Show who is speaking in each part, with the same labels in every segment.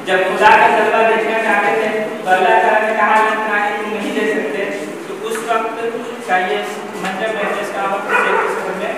Speaker 1: जब खुदा का जलवा देखना चाहते थे तो अल्लाह ताला ने कहा तुम नहीं दे सकते, तो उस वक्त का ये मंजर है जिसका वक्त देखते समय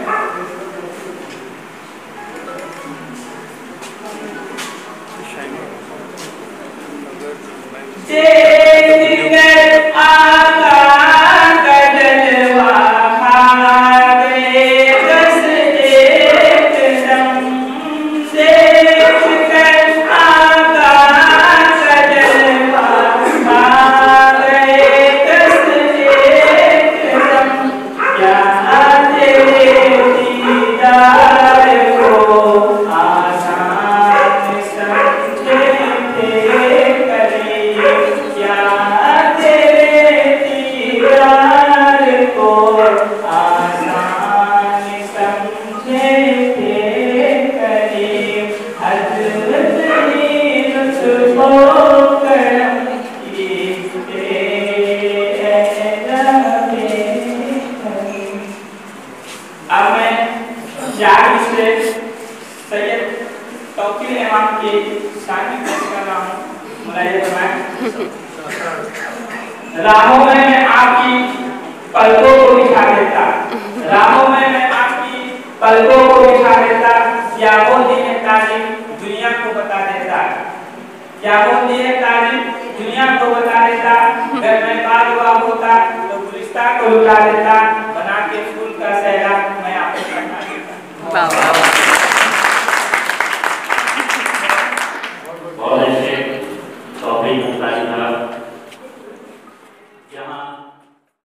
Speaker 1: राहों में मैं आपकी पलकों को दिखा देता, राहों में मैं आपकी पलकों को दिखा देता, या वो दिन तारीफ दुनिया को बता देता, या वो दिन तारीफ दुनिया को बता देता। अगर मैं बाद हुआ होता तो गुलिस्तान को लुटा देता, बना के फूल का सहरा मैं आपको बता देता।